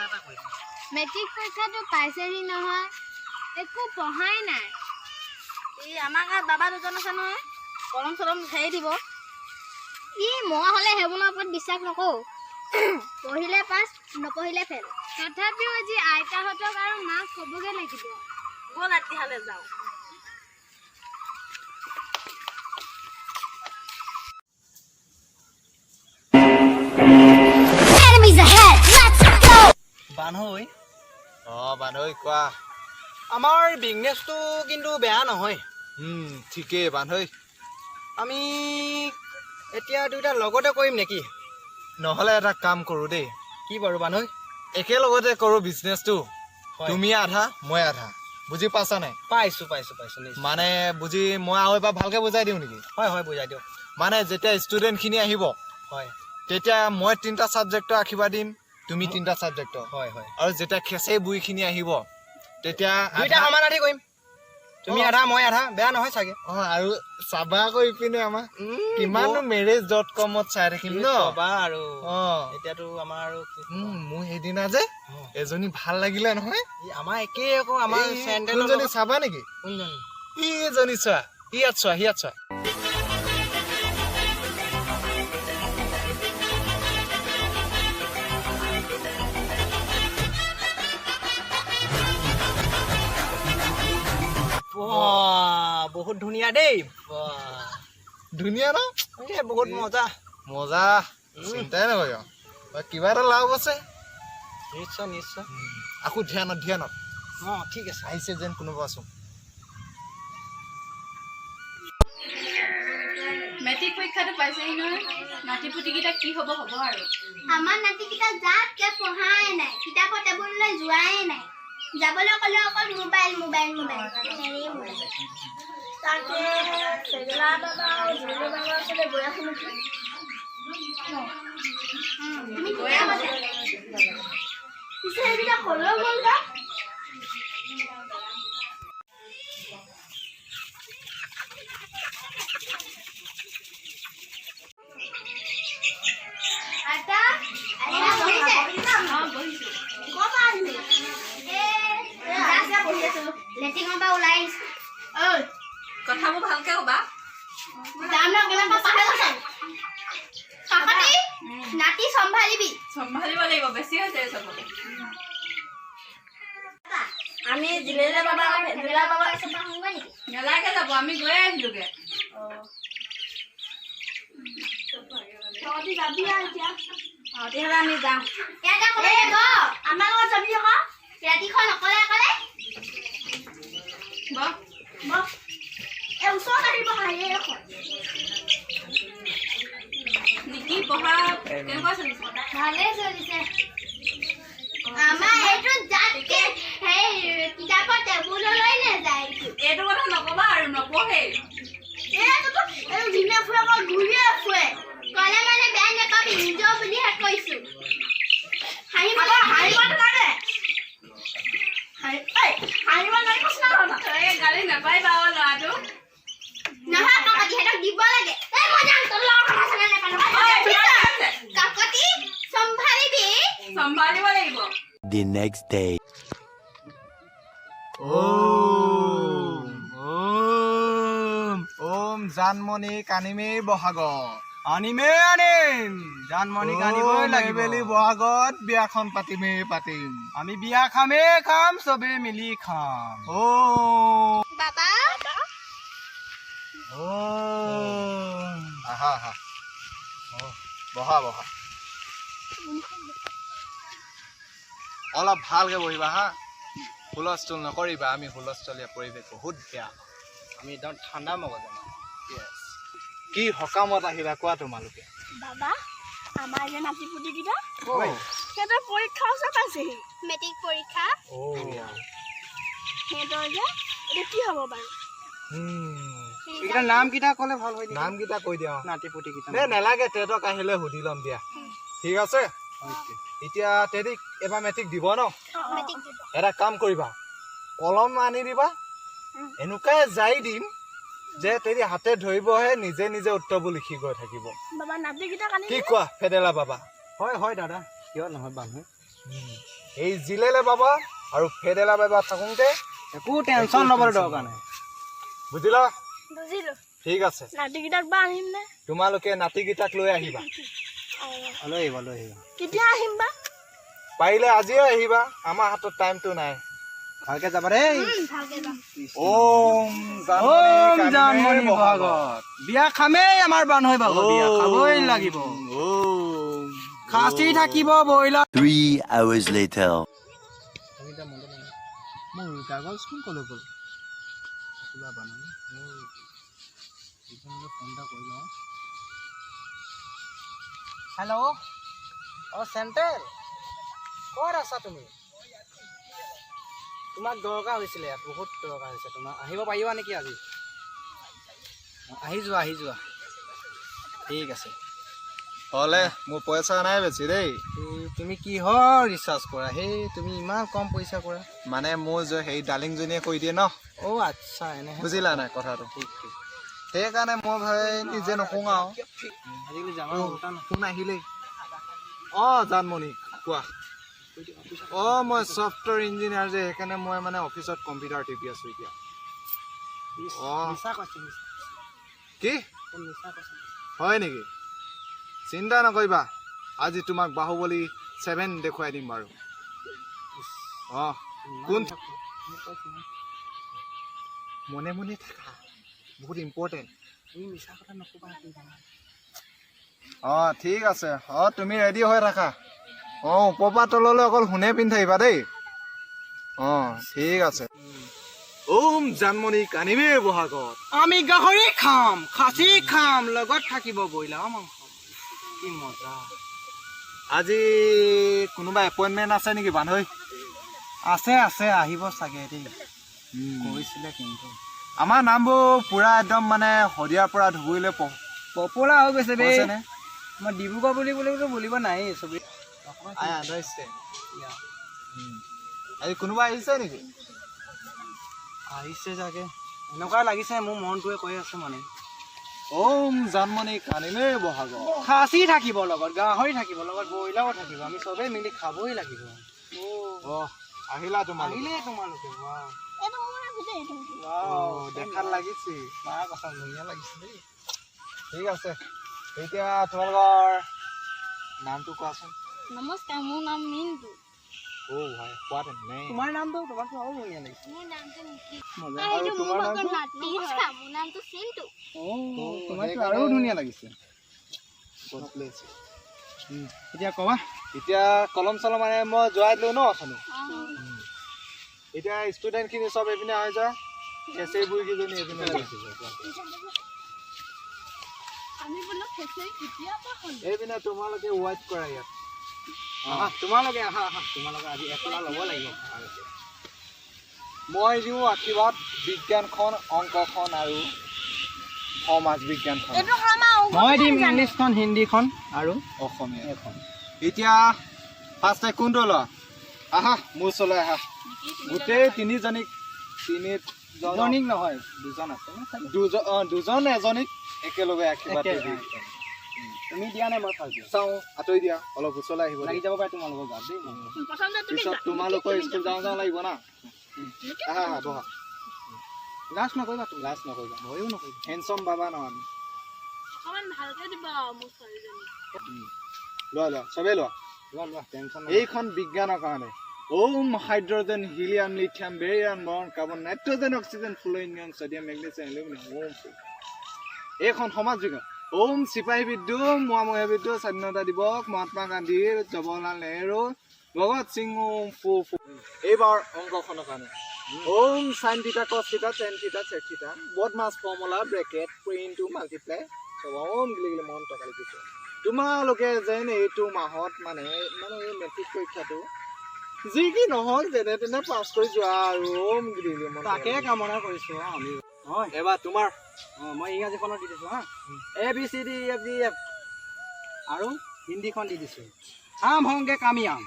এটা কৰিম মেট্ৰিক পৰীক্ষাটো পাইছেহি নহয় একো পঢ়াই নাই এই আমাৰ গাঁৱত বাবা দুজন আছে নহয় কলম চলম হেৰি দিব মই হ'লে সেইবোৰৰ ওপৰত বিশ্বাস নকৰোঁ পঢ়িলে পাছ নপঢ়িলে ফেল তথাপিও আজি আইতাহঁতক আৰু মাক ক'বগৈ লাগিব ব'ল ৰাতিহালে যাওঁ বানৈ বানৈ কোৱা আমাৰ বিজনেছটো কিন্তু বেয়া নহয় ঠিকেই বানৈ আমি এতিয়া দুইটা লগতে কৰিম নেকি নহ'লে এটা কাম কৰোঁ দেই কি বাৰু বানৈ একেলগতে কৰোঁ বিজনেছটো তুমি আধা মই আধা বুজি পাইছা নাই পাইছোঁ মানে বুজি মই আৰু এবাৰ ভালকৈ বুজাই দিওঁ নেকি হয় বুজাই দিয়ক মানে যেতিয়া ষ্টুডেণ্টখিনি আহিব হয় তেতিয়া মই 3টা ছাবজেক্টৰ আঁকিবা দিম তুমি 3টা ছাবজেক্টৰ হয় আৰু যেতিয়া খেচেই বুঢ়ীখিনি আহিব তেতিয়া দুইটা সমানাৰ্থী কৰিম তুমি আধা মই আধা বেয়া নহয় চাগে আৰু চাবা আকৌ ইপিনে আমাৰ কিমানো marriage.com চাই থাকিম ন আৰু এতিয়াতো আমাৰ আৰু মোৰ সেইদিনা যে এজনী ভাল লাগিলে নহয় আমাৰ একেই আকৌ আমাৰ চেণ্ডেলজনী চাবা নেকি কোনজনী ইজনী চোৱা ইয়াত চোৱা বহুত ধুনীয়া দেই ধুনীয়া ন বহুত মজা চিন্তাই নকৰিব কিবা এটা লাভ আছে নিশ্চয় আকৌ ধ্যানত ঠিক আছে আহিছে যেন কোনোবা আছো মেট্ৰিক পৰীক্ষাটো পাইছেহি নহয় নাতি পুতিকেইটা কি হ'ব আৰু আমাৰ নাতিকেইটা যাতকে পঢ়াই নাই কিতাপৰ টেবুললৈ যোৱাই নাই যাবলৈ ক'লে অকল মোবাইল তাকে চেগেলা বাবা আৰু জুলু বাবা ওচৰলৈ গৈ আছো নেকি তুমি গৈ আছা পিছে এইবিলাক ক'লৈ গ'ল বা কথাবোৰ ভালকে ক'বা নাতি চম্ভালিব লাগিব বেছি হৈছে চবকে আমি জিলেলা বাবা ভেজেলা বাবা নেলাগে যাব আমি গৈ আহিলোগে যাবি তেতিয়াহ'লে আমি যাওঁ আমাৰ লগত যাবি আকৌ ৰাতিখন অকলে ওচৰত আহিব নিকি পঢ়া কেনেকুৱা চলিছে ভালে চলিছে আমাৰ এইটো যাতকে সেই কিতাপৰ টেবুললৈ নাযায় এইটো কথা নকবা আৰু নপঢ়ে ঘূৰিয়ে ফুৰে ক'লে মানে বেয়া নাপাবি নিজৰ বুলিহে কৈছো গালি নাপাৰিবা ল'ৰাটো নহয় কাকতি সিহঁতক দিব লাগে কাকতি চম্ভালিব লাগিব The next day. ওম জানমণি কানিমে বহাগ আনিম জানমণি কানিবই লাগিব বহাগত বিয়াখন পাতিম আমি বিয়া খাম চবে মিলি খাম বাবা আহা বহা অলপ ভালকে বহিবা হা হুলস্থুল নকৰিবা আমি হুলস্থলীয়া পৰিৱেশ বহুত বেয়া আমি একদম ঠাণ্ডা মগজ কি সকামত আহিলা কোৱা তোমালোকে বাবা আমাৰ যে নাতি পুতিকেইটা সিহঁতৰ পৰীক্ষা ওচৰ পাইছেহি মেট্ৰিক পৰীক্ষা সিহঁতৰ যে এতিয়া কি হ'ব বাৰু এইকেইটা নামকেইটা ক'লে ভাল হয় নামকেইটা কৈ দিয়া নাতি পুতিকেইটা নেলাগে তেহেঁতক আহিলে সুধি ল'ম দিয়া ঠিক আছে এতিয়া তেহেঁতিক এবাৰ মেট্ৰিক দিব ন এটা কাম কৰিবা কলম আনি দিবা এনেকুৱাই যাই দিম যে তেহেঁতি হাতে ধৰিবহে নিজে উত্তৰবোৰ লিখি গৈ থাকিব কি কোৱা ফেডেলা বাবা হয় দাদা কিয় নহয় বান্ধু এই জিলেলে বাবা আৰু ফেদেলা বাবা থাকোঁতে একো টেনশ্যন ল'বৰ দৰকাৰ নাই বুজিলা বুজিলো ঠিক আছে নাতিকেইটাক বা আহিম নে তোমালোকে নাতিকেইটাক লৈ আহিবা লৈ আহিবা কেতিয়া আহিম বা পাৰিলে আজিয়ে আহিবা আমাৰ হাতত টাইমটো নাই ভালকে যাবা দেই ভালকে যাম ওম জানমণি বহাগত বিয়া খামেই আমাৰ বান্ধৈ বাবু বিয়া খাবই লাগিব খাচী থাকিব বইলাৰ 3 hours later. মোৰ কাগজ কোন ক'লৈ গ'ল কিবা বান্ধৈ মোৰ ইজনলৈ ফোন এটা কৰি লওঁ হেল্ল' চেণ্টেল ক'ত আছা তুমি তোমাক দৰকাৰ হৈছিলে বহুত দৰকাৰ হৈছে তোমাক আহিব পাৰিবা নেকি আজি আহি যোৱা ঠিক আছে হ'লে মোৰ পইচা নাই বেছি দেই তুমি কিহৰ ৰিচাৰ্জ কৰা সেই তুমি ইমান কম পইচা কৰা মানে মোৰ যে সেই ডালিংজনীয়ে কৈ দিয়ে ন অ' আচ্ছা এনে বুজিলা নাই কথাটো ঠিক সেইকাৰণে মই ভাই নিজে নকওঁ আৰু আজিকালি জানো ফোন আহিলেই অঁ জানমণি কোৱা অঁ মই ছফ্টৱেৰ ইঞ্জিনিয়াৰ যে সেইকাৰণে মই মানে অফিচত কম্পিউটাৰ টিপি আছোঁ এতিয়া অঁ কি হয় নেকি চিন্তা নকৰিবা আজি তোমাক বাহুবলী 7 দেখুৱাই দিম বাৰু অঁ কোন মনে মনে থাকা বহুত ইম্পৰ্টেণ্ট তুমি মিছা কথা নক'বা অঁ ঠিক আছে অঁ তুমি ৰেডি হৈ থাকা অঁ ওপৰৰ পৰা তললৈ অকল শুনে পিন্ধি থাকিবা দেই অঁ ঠিক আছে ওম জানমণি কানিবে বহাগত আমি গাহৰি খাম খাচী খাম লগত থাকিব ব্ৰইলাৰ মাংস কি মজা আজি কোনোবা এপইণ্টমেণ্ট আছে নেকি বান্ধৈ আছে আহিব চাগে দেই কৈছিলে কিন্তু আমাৰ নামবোৰ পূৰা একদম মানে শদিয়াৰ পৰা ধুবুৰীলৈ পপুলাৰ হৈ গৈছে বে মই ডিব্ৰুগড় বুলিব নাই চবেই আজি কোনোবা আহিছে নেকি আহিছে চাগে এনেকুৱা লাগিছে মোৰ মনটোৱে কৈ আছে মানে ওম জানমণি কানিমে বহাগত খাচী থাকিব লগত গাহৰি থাকিব লগত ব্ৰইলাৰো থাকিব আমি চবেই মিলি খাবই লাগিব আহিলা তোমালোকে দেখাত লাগিছে মাৰ কথা ধুনীয়া লাগিছে দেই ঠিক আছে এতিয়া তোমালোকৰ নামটো কোৱাচোন নমস্কাৰ মোৰ নাম মিন্টু অ' ভাই কোৱাতে নাই তোমাৰ নামটো তোমাৰতো আৰু ধুনীয়া লাগিছে মোৰ নামটো নিকি মজা আৰু তোমাৰ নামটো নমস্কাৰ মোৰ নামটো চিন্টু তোমাৰতো আৰু ধুনীয়া লাগিছে এতিয়া ক'বা এতিয়া কলম চলম মানে মই যোৱাই দিলোঁ ন অথনি এতিয়া ষ্টুডেণ্টখিনি চব এইপিনে আহি যায় কেঁচেই বুঢ়ীকেইজনী এইপিনে এইপিনে তোমালোকে ৱাইট কৰা ইয়াত তোমালোকে আহা তোমালোকে আজি একলা ল'ব লাগিব মই দিওঁ আশীৰ্বাদ বিজ্ঞানখন অংকখন আৰু সমাজ বিজ্ঞানখন মই দিম ইংলিছখন হিন্দীখন আৰু অসমীয়া এখন এতিয়া ফাৰ্ষ্ট কোনটো লোৱা আহা মোৰ ওচৰলৈ আহা গোটেই তিনিজনীক নহয় দুজন আছে দুজন এজনীক একেলগে আশীৰ্বাদ তুমি দিয়া নাই মই ফাৰ্ষ্ট চাওঁ আঁতৰি দিয়া অলপ ওচৰলৈ আহিব লাগি যাব পাৰে তোমালোকৰ গাত দেই পিছত তোমালোকৰ স্কুল যাওঁ লাগিব না আহা বহা লাজ নকৰিবা তুমি লাজ নকৰিবা ভয়ো নকৰিবা হেণ্ডচম বাবা ন আমি লোৱা চবেই লোৱা টেনশ্যন এইখন বিজ্ঞানৰ কাৰণে um hydrogen helium lithium beryllium boron carbon nitrogen oxygen fluorine sodium magnesium aluminium um এইখন সমাজ বিজ্ঞান ওম চিপাহী বিদ্ৰোহ মোৱামৰীয়া বিদ্ৰোহ স্বাধীনতা দিৱস মহাত্মা গান্ধী জৱাহৰলাল নেহৰু ভগত সিং ওম এইবাৰ অংকখনৰ কাৰণে ওম sine theta cos theta ten theta sec theta বড মাছ formula bracket print to multiply চব ওম গিলি মন টকা লিখিছে তোমালোকে যেন এইটো মাহত মানে এই মেট্ৰিক পৰীক্ষাটো যি কি নহওক যেনে তেনে পাছ কৰি যোৱা আৰু ওম গিলি মন তাকে কামনা কৰিছোঁ আমি হয় এবাৰ তোমাৰ মই ইংৰাজীখনত দি দিছোঁ হা ABCDEFGF আৰু হিন্দীখন দি দিছোঁ আম হংগে কামিয়াম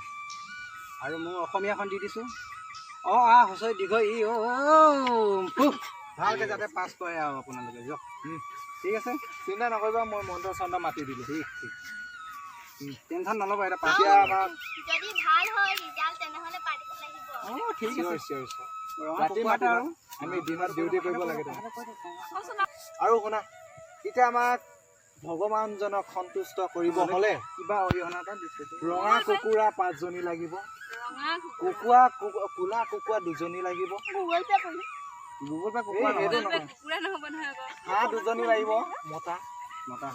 আৰু মোৰ অসমীয়াখন দি দিছোঁ হচৈ দীঘৈ ই ভালকৈ যাতে পাছ কৰে আৰু আপোনালোকে যাওক ঠিক আছে চিন্তা নকৰিবা মই মন্ত্ৰ চন্দ্ৰ মাতি দিলোঁ ঠিক টেনশ্যন নল'ব এটা এতিয়া আমাৰ যদি ভাল হয় ৰিজাল্ট তেনেহ'লে পাৰ্টিটো লাগিব ঠিক আছে ৰাতি মাতে আৰু আমি দিনত ডিউটি কৰিব লাগে আৰু শুনা এতিয়া আমাক ভগৱানজনক সন্তুষ্ট কৰিব হ'লে কিবা অৰিহণা এটা দিছে ৰঙা কুকুৰা 5 জনী লাগিব কুকুৰা কোলা কুকুৰা 2 জনী লাগিব গুগল পে' কৰিম গুগল পে কুকুৰা নহয় কুকুৰা নহ'ব নহয় আকৌ হাঁহ 2 জনী লাগিব মতা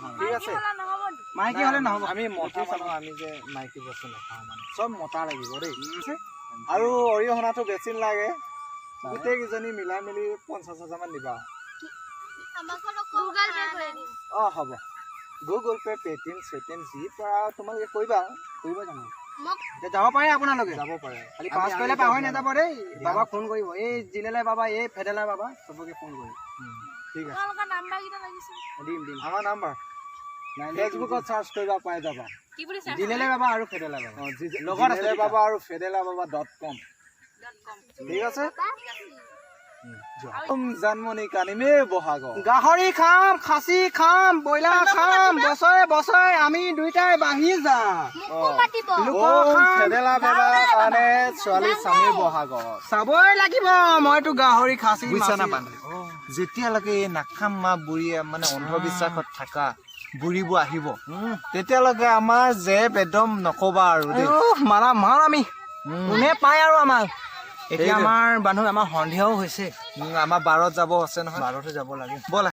হাঁহ ঠিক আছে নহ'ব মাইকী হ'লে নহ'ব আমি মতা মানুহ আমি যে মাইকী বস্তু নাখাওঁ মানে চব মতা লাগিব দেই আৰু অৰিহণাটো বেছি নালাগে গোটেইকেইজনী মিলাই মেলি 50,000 মান দিবা আমাক গুগল পে' কৰি দিম হ'ব গুগল পে পেটিএম চেটিএম যি পৰা তোমালোকে কৰিবা জানো মোক এতিয়া যাব পাৰে আপোনালোকে যাব পাৰে খালি পাছ কৰিলে পাহৰি নাযাব দেই বাবাক ফোন কৰিব এই জিলেলাই বাবা এই ফেডেলা বাবা চবকে ফোন কৰিব ঠিক আছে তোমালোকৰ নাম্বাৰকেইটা লাগিছিল দিম আমাৰ নাম্বাৰ ফেচবুকত চাৰ্চ কৰিবা পাই যাবা কি বুলি জিলেলাই বাবা আৰু ফেডেলা বাবা লগত আছে বাবা আৰু ফেডেলা বাবা.com ঠিক আছে জানমণি কানিমে বহাগৰ গাহৰি খাম খাচী খাম ব্ৰইলাৰ খাম বছৰে আমি দুইটাই বাঢ়ি যাম মোকো মাতিব ফেডেলা বাবা কাৰণে ছোৱালী স্বামীৰ বহাগৰ চাবই লাগিব মইতো গাহৰি খাচী বুজিছা না পানে যেতিয়ালৈকে এই নাখাম মা বুঢ়ীয়ে মানে অন্ধবিশ্বাসত থকা বুঢ়ীবোৰ আহিব তেতিয়ালৈকে আমাৰ জেপ একদম নকবা আৰু দেই মাৰ আমি কোনে পায় আৰু আমাক এতিয়া আমাৰ মানুহ আমাৰ সন্ধিয়াও হৈছে আমাৰ 12ত যাব আছে নহয় 12তে যাব লাগে ব'লা